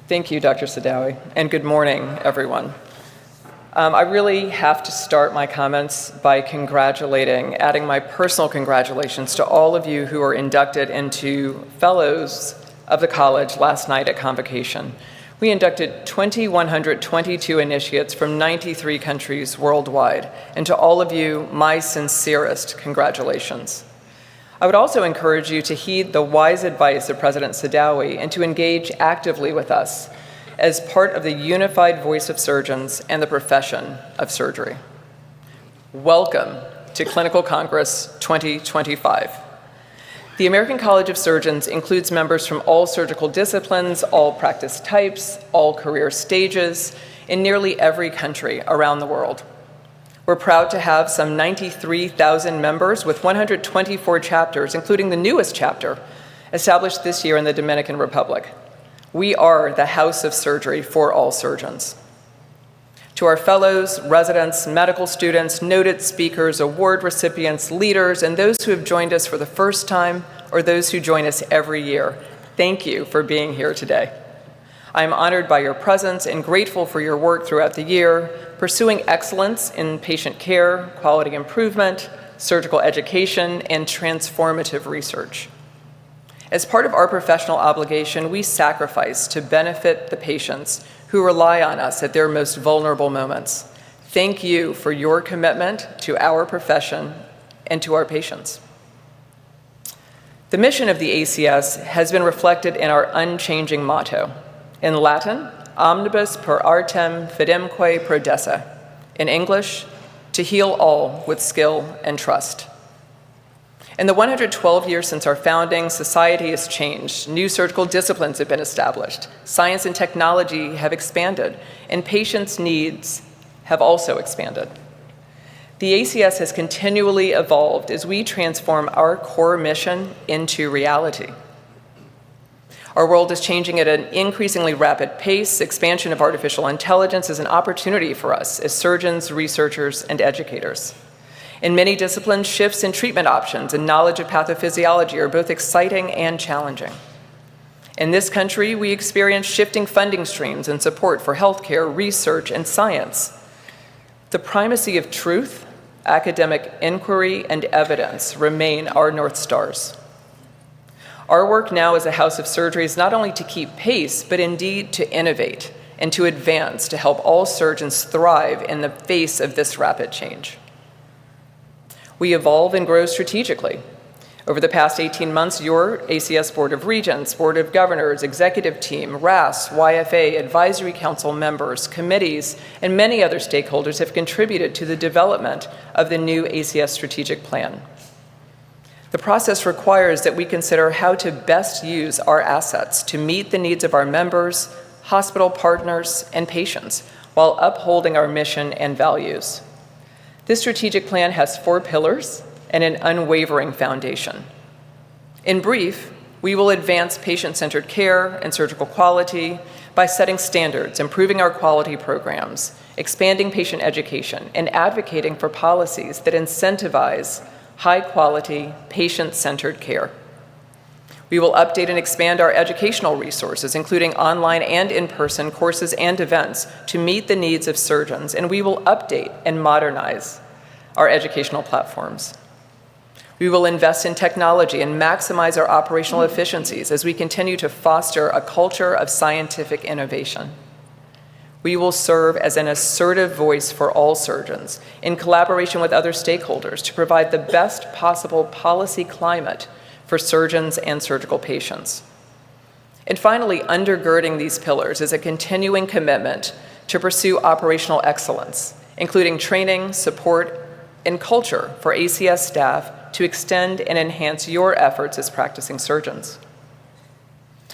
Thank you, Dr. Sadawi, and good morning, everyone. I really have to start my comments by adding my personal congratulations to all of you who are inducted into Fellows of the College last night at Convocation. We inducted 2,122 initiates from 93 countries worldwide, and to all of you, my sincerest congratulations. I would also encourage you to heed the wise advice of President Sadawi and to engage actively with us as part of the unified voice of surgeons and the profession of surgery. Welcome to Clinical Congress 2025. The American College of Surgeons includes members from all surgical disciplines, all practice types, all career stages, in nearly every country around the world. We're proud to have some 93,000 members with 124 chapters, including the newest chapter, established this year in the Dominican Republic. We are the house of surgery for all surgeons. To our fellows, residents, medical students, noted speakers, award recipients, leaders, and those who have joined us for the first time or those who join us every year, thank you for being here today. I am honored by your presence and grateful for your work throughout the year, pursuing excellence in patient care, quality improvement, surgical education, and transformative research. As part of our professional obligation, we sacrifice to benefit the patients who rely on us at their most vulnerable moments. Thank you for your commitment to our profession and to our patients. The mission of the ACS has been reflected in our unchanging motto. In Latin, omnibus per artem fidemque prodesse. In English, to heal all with skill and trust. In the 112 years since our founding, society has changed. New surgical disciplines have been established. Science and technology have expanded, and patients' needs have also expanded. The ACS has continually evolved as we transform our core mission into reality. Our world is changing at an increasingly rapid pace. Expansion of artificial intelligence is an opportunity for us as surgeons, researchers, and educators. In many disciplines, shifts in treatment options and knowledge of pathophysiology are both exciting and challenging. In this country, we experience shifting funding streams and support for healthcare, research, and science. The primacy of truth, academic inquiry, and evidence remain our North Stars. Our work now as a house of surgery is not only to keep pace, but indeed to innovate and to advance to help all surgeons thrive in the face of this rapid change. We evolve and grow strategically. Over the past 18 months, your ACS Board of Regents, Board of Governors, Executive Team, RAS, YFA, Advisory Council members, committees, and many other stakeholders have contributed to the development of the new ACS strategic plan. The process requires that we consider how to best use our assets to meet the needs of our members, hospital partners, and patients, while upholding our mission and values. This strategic plan has 4 pillars and an unwavering foundation. In brief, we will advance patient-centered care and surgical quality by setting standards, improving our quality programs, expanding patient education, and advocating for policies that incentivize high-quality, patient-centered care. We will update and expand our educational resources, including online and in-person courses and events, to meet the needs of surgeons, and we will update and modernize our educational platforms. We will invest in technology and maximize our operational efficiencies as we continue to foster a culture of scientific innovation. We will serve as an assertive voice for all surgeons in collaboration with other stakeholders to provide the best possible policy climate for surgeons and surgical patients. And finally, undergirding these pillars is a continuing commitment to pursue operational excellence, including training, support, and culture for ACS staff to extend and enhance your efforts as practicing surgeons.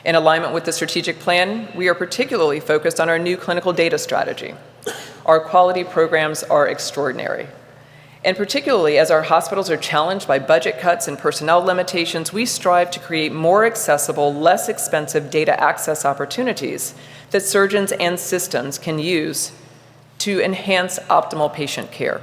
In alignment with the strategic plan, we are particularly focused on our new clinical data strategy. Our quality programs are extraordinary. And particularly as our hospitals are challenged by budget cuts and personnel limitations, we strive to create more accessible, less expensive data access opportunities that surgeons and systems can use to enhance optimal patient care.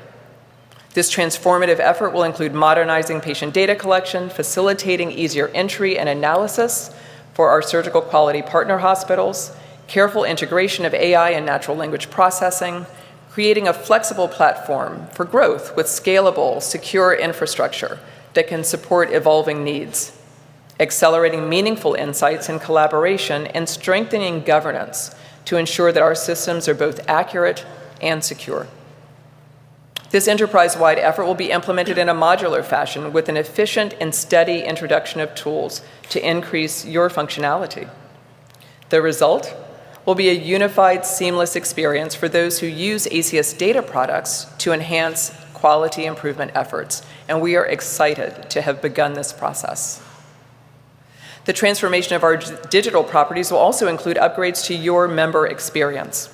This transformative effort will include modernizing patient data collection, facilitating easier entry and analysis for our surgical quality partner hospitals, careful integration of AI and natural language processing, creating a flexible platform for growth with scalable, secure infrastructure that can support evolving needs, accelerating meaningful insights and collaboration, and strengthening governance to ensure that our systems are both accurate and secure. This enterprise-wide effort will be implemented in a modular fashion with an efficient and steady introduction of tools to increase your functionality. The result will be a unified, seamless experience for those who use ACS data products to enhance quality improvement efforts, and we are excited to have begun this process. The transformation of our digital properties will also include upgrades to your member experience.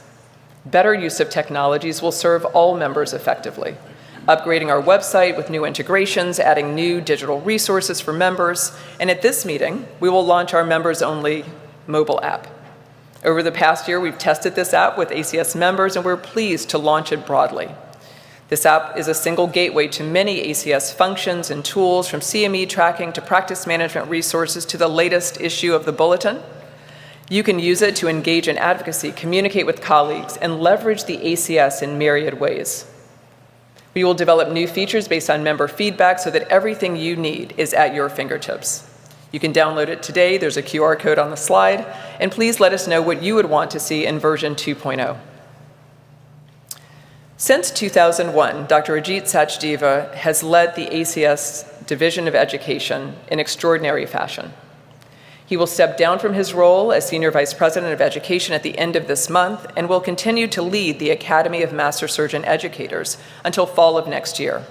Better use of technologies will serve all members effectively, upgrading our website with new integrations, adding new digital resources for members, and at this meeting, we will launch our members-only mobile app. Over the past year, we've tested this app with ACS members, and we're pleased to launch it broadly. This app is a single gateway to many ACS functions and tools, from CME tracking to practice management resources to the latest issue of the Bulletin. You can use it to engage in advocacy, communicate with colleagues, and leverage the ACS in myriad ways. We will develop new features based on member feedback so that everything you need is at your fingertips. You can download it today. There's a QR code on the slide. And please let us know what you would want to see in version 2.0. Since 2001, Dr. Ajit Sachdeva has led the ACS Division of Education in extraordinary fashion. He will step down from his role as Senior Vice President of Education at the end of this month and will continue to lead the Academy of Master Surgeon Educators until fall of next year.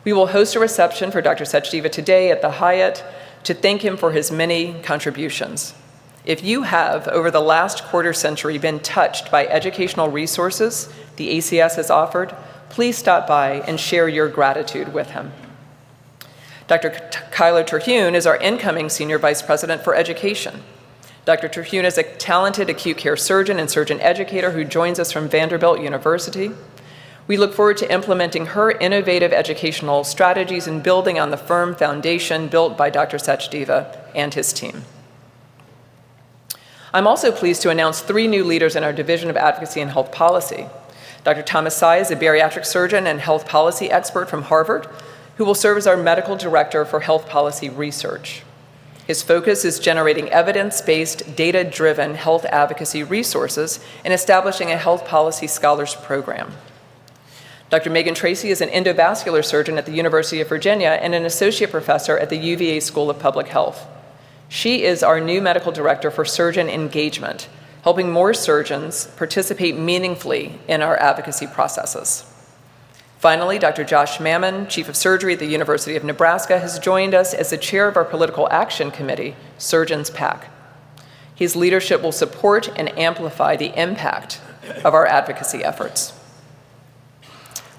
We will host a reception for Dr. Sachdeva today at the Hyatt to thank him for his many contributions. If you have, over the last quarter century, been touched by educational resources the ACS has offered, please stop by and share your gratitude with him. Dr. Kylo Terhune is our incoming Senior Vice President for Education. Dr. Terhune is a talented acute care surgeon and surgeon educator who joins us from Vanderbilt University. We look forward to implementing her innovative educational strategies and building on the firm foundation built by Dr. Sachdeva and his team. I'm also pleased to announce 3 new leaders in our Division of Advocacy and Health Policy. Dr. Thomas Tsai is a bariatric surgeon and health policy expert from Harvard, who will serve as our medical director for health policy research. His focus is generating evidence-based, data-driven health advocacy resources and establishing a health policy scholars program. Dr. Megan Tracy is an endovascular surgeon at the University of Virginia and an associate professor at the UVA School of Public Health. She is our new medical director for surgeon engagement, helping more surgeons participate meaningfully in our advocacy processes. Finally, Dr. Josh Mammon, Chief of Surgery at the University of Nebraska, has joined us as the chair of our Political Action Committee, Surgeons PAC. His leadership will support and amplify the impact of our advocacy efforts.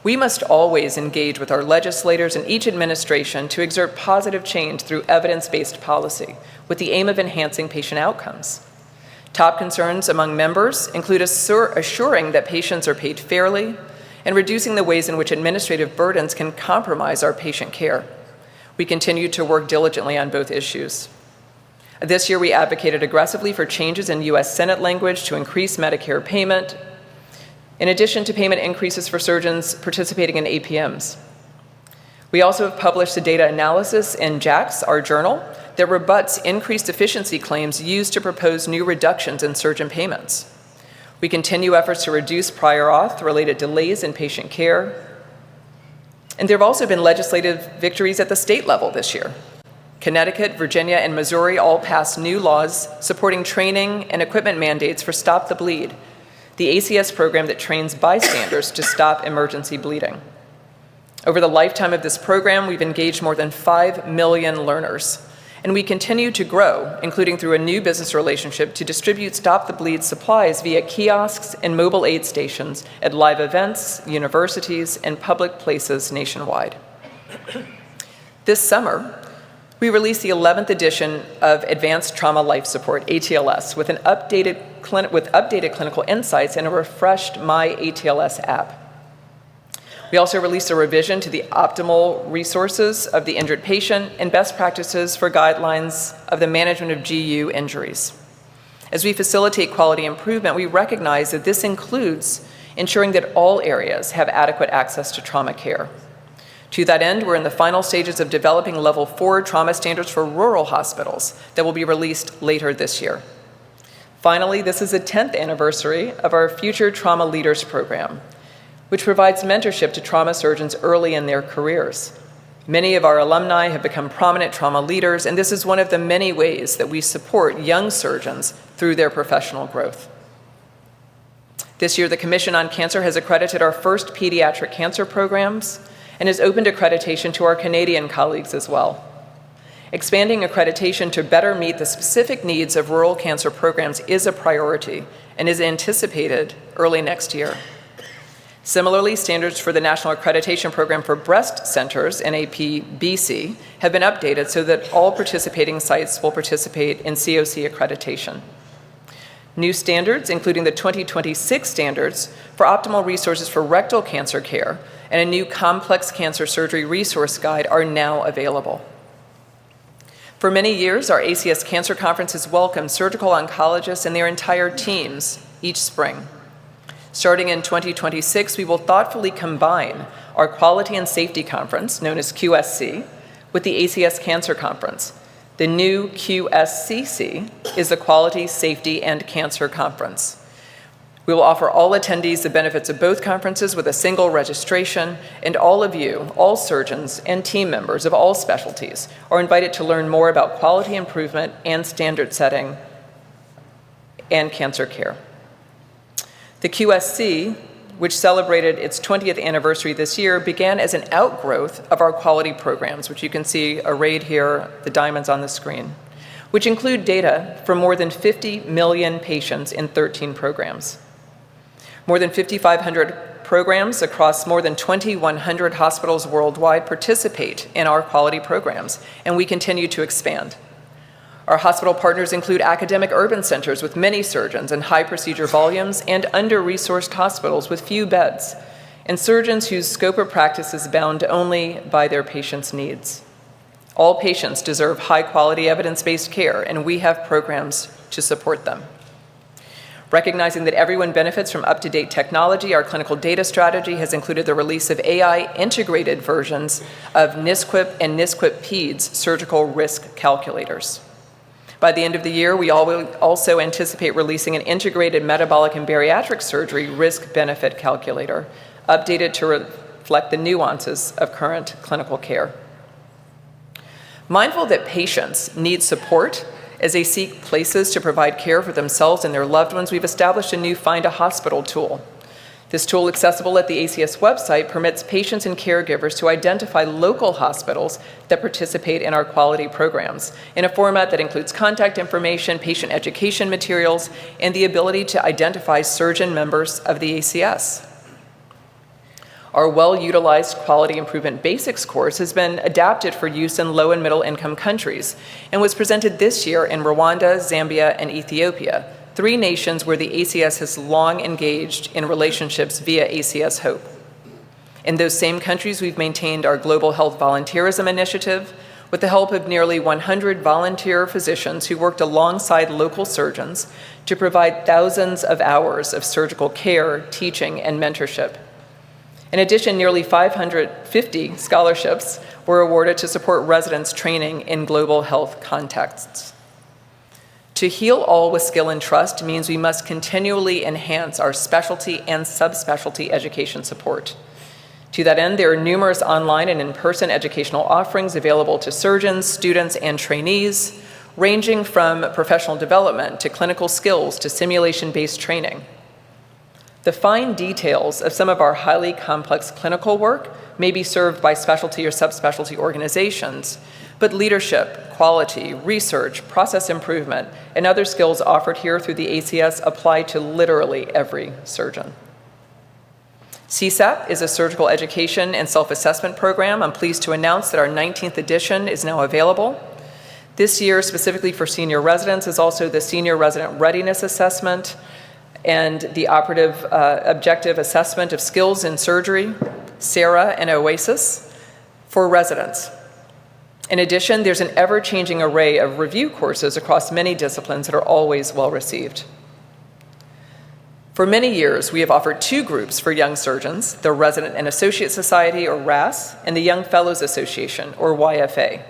We must always engage with our legislators and each administration to exert positive change through evidence-based policy with the aim of enhancing patient outcomes. Top concerns among members include assuring that patients are paid fairly and reducing the ways in which administrative burdens can compromise our patient care. We continue to work diligently on both issues. This year, we advocated aggressively for changes in U.S. Senate language to increase Medicare payment, in addition to payment increases for surgeons participating in APMs. We also have published a data analysis in JACS, our journal, that rebuts increased efficiency claims used to propose new reductions in surgeon payments. We continue efforts to reduce prior auth-related delays in patient care. And there have also been legislative victories at the state level this year. Connecticut, Virginia, and Missouri all passed new laws supporting training and equipment mandates for Stop the Bleed, the ACS program that trains bystanders to stop emergency bleeding. Over the lifetime of this program, we've engaged more than 5 million learners, and we continue to grow, including through a new business relationship to distribute Stop the Bleed supplies via kiosks and mobile aid stations at live events, universities, and public places nationwide. This summer, we released the 11th edition of Advanced Trauma Life Support, ATLS, with updated clinical insights and a refreshed My ATLS app. We also released a revision to the optimal resources of the injured patient and best practices for guidelines of the management of GU injuries. As we facilitate quality improvement, we recognize that this includes ensuring that all areas have adequate access to trauma care. To that end, we're in the final stages of developing Level 4 trauma standards for rural hospitals that will be released later this year. Finally, this is the 10th anniversary of our Future Trauma Leaders program, which provides mentorship to trauma surgeons early in their careers. Many of our alumni have become prominent trauma leaders, and this is one of the many ways that we support young surgeons through their professional growth. This year, the Commission on Cancer has accredited our first pediatric cancer programs and has opened accreditation to our Canadian colleagues as well. Expanding accreditation to better meet the specific needs of rural cancer programs is a priority and is anticipated early next year. Similarly, standards for the National Accreditation Program for Breast Centers, NAPBC, have been updated so that all participating sites will participate in COC accreditation. New standards, including the 2026 standards for optimal resources for rectal cancer care and a new complex cancer surgery resource guide, are now available. For many years, our ACS Cancer Conference has welcomed surgical oncologists and their entire teams each spring. Starting in 2026, we will thoughtfully combine our Quality and Safety Conference, known as QSC, with the ACS Cancer Conference. The new QSCC is the Quality, Safety, and Cancer Conference. We will offer all attendees the benefits of both conferences with a single registration, and all of you, all surgeons and team members of all specialties, are invited to learn more about quality improvement and standard setting and cancer care. The QSC, which celebrated its 20th anniversary this year, began as an outgrowth of our quality programs, which you can see arrayed here, the diamonds on the screen, which include data from more than 50 million patients in 13 programs. More than 5,500 programs across more than 2,100 hospitals worldwide participate in our quality programs, and we continue to expand. Our hospital partners include academic urban centers with many surgeons and high procedure volumes, and under-resourced hospitals with few beds, and surgeons whose scope of practice is bound only by their patients' needs. All patients deserve high-quality, evidence-based care, and we have programs to support them. Recognizing that everyone benefits from up-to-date technology, our clinical data strategy has included the release of AI-integrated versions of NSQIP and NSQIP PEDS surgical risk calculators. By the end of the year, we also anticipate releasing an integrated metabolic and bariatric surgery risk-benefit calculator, updated to reflect the nuances of current clinical care. Mindful that patients need support as they seek places to provide care for themselves and their loved ones, we've established a new Find a Hospital tool. This tool, accessible at the ACS website, permits patients and caregivers to identify local hospitals that participate in our quality programs in a format that includes contact information, patient education materials, and the ability to identify surgeon members of the ACS. Our well-utilized Quality Improvement Basics course has been adapted for use in low and middle-income countries and was presented this year in Rwanda, Zambia, and Ethiopia, 3 nations where the ACS has long engaged in relationships via ACS Hope. In those same countries, we've maintained our Global Health Volunteerism Initiative with the help of nearly 100 volunteer physicians who worked alongside local surgeons to provide thousands of hours of surgical care, teaching, and mentorship. In addition, nearly 550 scholarships were awarded to support residents training in global health contexts. To heal all with skill and trust means we must continually enhance our specialty and subspecialty education support. To that end, there are numerous online and in-person educational offerings available to surgeons, students, and trainees, ranging from professional development to clinical skills to simulation-based training. The fine details of some of our highly complex clinical work may be served by specialty or subspecialty organizations, but leadership, quality, research, process improvement, and other skills offered here through the ACS apply to literally every surgeon. CSAP is a surgical education and self-assessment program. I'm pleased to announce that our 19th edition is now available. This year, specifically for senior residents, is also the Senior Resident Readiness Assessment and the Operative Objective Assessment of Skills in Surgery, SARA, and OASIS for residents. In addition, there's an ever-changing array of review courses across many disciplines that are always well received. For many years, we have offered two groups for young surgeons, the Resident and Associate Society, or RAS, and the Young Fellows Association, or YFA.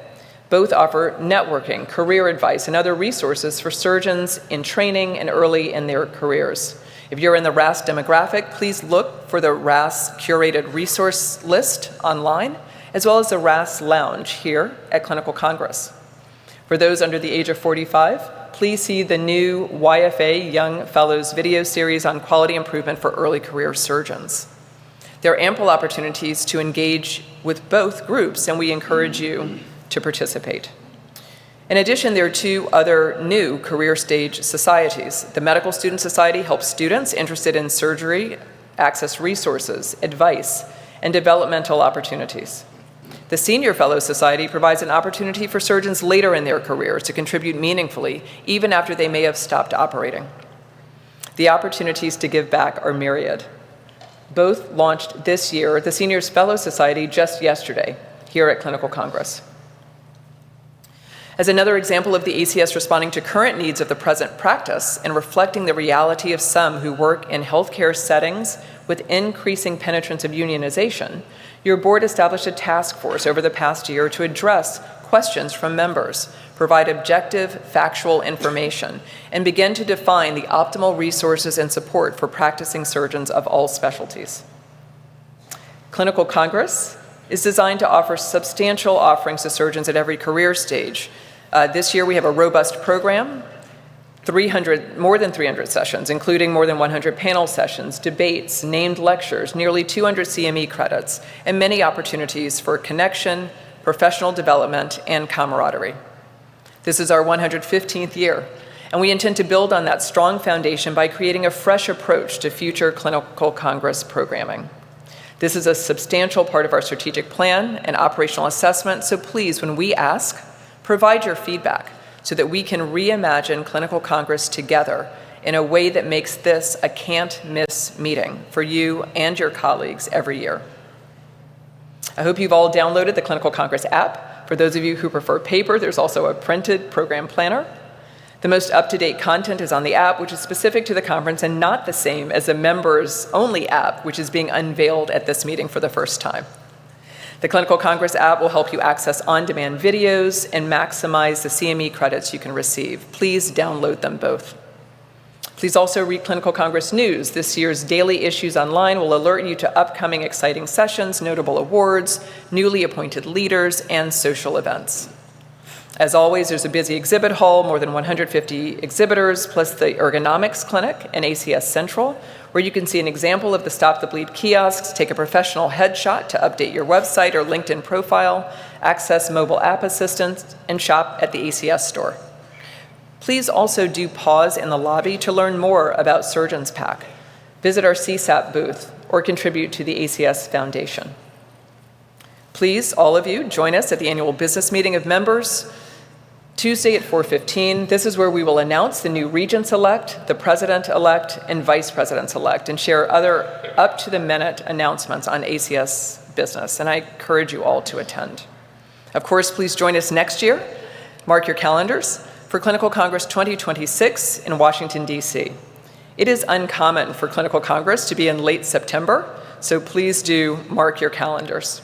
Both offer networking, career advice, and other resources for surgeons in training and early in their careers. If you're in the RAS demographic, please look for the RAS curated resource list online, as well as the RAS Lounge here at Clinical Congress. For those under the age of 45, please see the new YFA Young Fellows video series on quality improvement for early career surgeons. There are ample opportunities to engage with both groups, and we encourage you to participate. In addition, there are two other new career stage societies. The Medical Student Society helps students interested in surgery access resources, advice, and developmental opportunities. The Senior Fellow Society provides an opportunity for surgeons later in their careers to contribute meaningfully, even after they may have stopped operating. The opportunities to give back are myriad. Both launched this year, the Seniors Fellow Society just yesterday here at Clinical Congress. As another example of the ACS responding to current needs of the present practice and reflecting the reality of some who work in healthcare settings with increasing penetrance of unionization, your board established a task force over the past year to address questions from members, provide objective, factual information, and begin to define the optimal resources and support for practicing surgeons of all specialties. Clinical Congress is designed to offer substantial offerings to surgeons at every career stage. This year we have a robust program, more than 300 sessions, including more than 100 panel sessions, debates, named lectures, nearly 200 CME credits, and many opportunities for connection, professional development, and camaraderie. This is our 115th year, and we intend to build on that strong foundation by creating a fresh approach to future Clinical Congress programming. This is a substantial part of our strategic plan and operational assessment, so please, when we ask, provide your feedback so that we can reimagine Clinical Congress together in a way that makes this a can't-miss meeting for you and your colleagues every year. I hope you've all downloaded the Clinical Congress app. For those of you who prefer paper, there's also a printed program planner. The most up-to-date content is on the app, which is specific to the conference and not the same as the members-only app, which is being unveiled at this meeting for the first time. The Clinical Congress app will help you access on-demand videos and maximize the CME credits you can receive. Please download them both. Please also read Clinical Congress News. This year's daily issues online will alert you to upcoming exciting sessions, notable awards, newly appointed leaders, and social events. As always, there's a busy exhibit hall, more than 150 exhibitors, plus the Ergonomics Clinic and ACS Central, where you can see an example of the Stop the Bleed kiosks, take a professional headshot to update your website or LinkedIn profile, access mobile app assistance, and shop at the ACS store. Please also do pause in the lobby to learn more about Surgeons Pack, visit our CSAP booth, or contribute to the ACS Foundation. Please, all of you, join us at the annual business meeting of members, Tuesday at 4:15. This is where we will announce the new regents-elect, the president-elect, and vice presidents-elect, and share other up-to-the-minute announcements on ACS business, and I encourage you all to attend. Of course, please join us next year. Mark your calendars for Clinical Congress 2026 in Washington, D.C. It is uncommon for Clinical Congress to be in late September, so please do mark your calendars.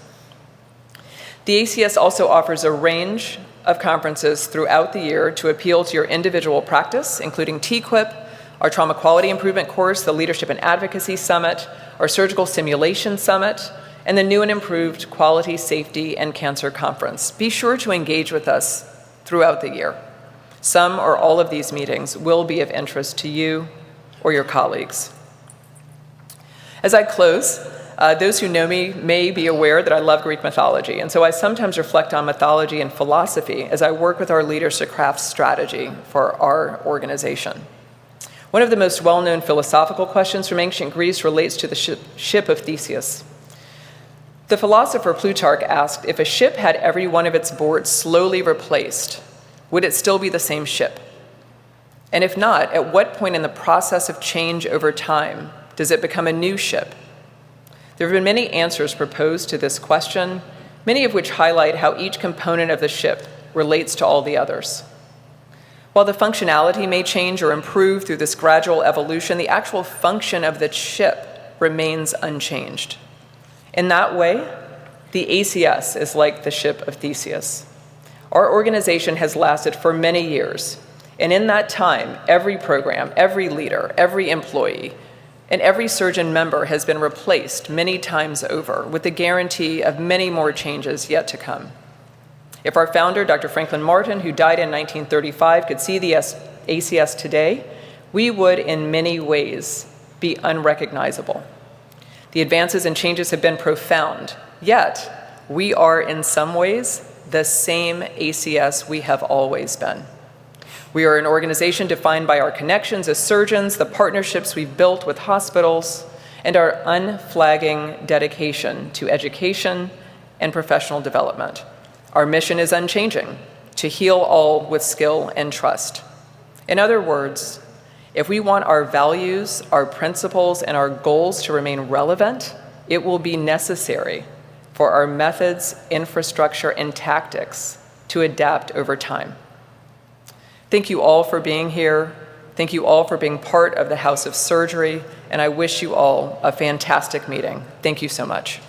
The ACS also offers a range of conferences throughout the year to appeal to your individual practice, including TQIP, our Trauma Quality Improvement course, the Leadership and Advocacy Summit, our Surgical Simulation Summit, and the new and improved Quality, Safety, and Cancer Conference. Be sure to engage with us throughout the year. Some or all of these meetings will be of interest to you or your colleagues. As I close, those who know me may be aware that I love Greek mythology, and so I sometimes reflect on mythology and philosophy as I work with our leaders to craft strategy for our organization. One of the most well-known philosophical questions from ancient Greece relates to the ship of Theseus. The philosopher Plutarch asked, if a ship had every one of its boards slowly replaced, would it still be the same ship? And if not, at what point in the process of change over time does it become a new ship? There have been many answers proposed to this question, many of which highlight how each component of the ship relates to all the others. While the functionality may change or improve through this gradual evolution, the actual function of the ship remains unchanged. In that way, the ACS is like the ship of Theseus. Our organization has lasted for many years, and in that time, every program, every leader, every employee, and every surgeon member has been replaced many times over with the guarantee of many more changes yet to come. If our founder, Dr. Franklin Martin, who died in 1935, could see the ACS today, we would in many ways be unrecognizable. The advances and changes have been profound, yet we are in some ways the same ACS we have always been. We are an organization defined by our connections as surgeons, the partnerships we've built with hospitals, and our unflagging dedication to education and professional development. Our mission is unchanging: to heal all with skill and trust. In other words, if we want our values, our principles, and our goals to remain relevant, it will be necessary for our methods, infrastructure, and tactics to adapt over time. Thank you all for being here. Thank you all for being part of the House of Surgery, and I wish you all a fantastic meeting. Thank you so much.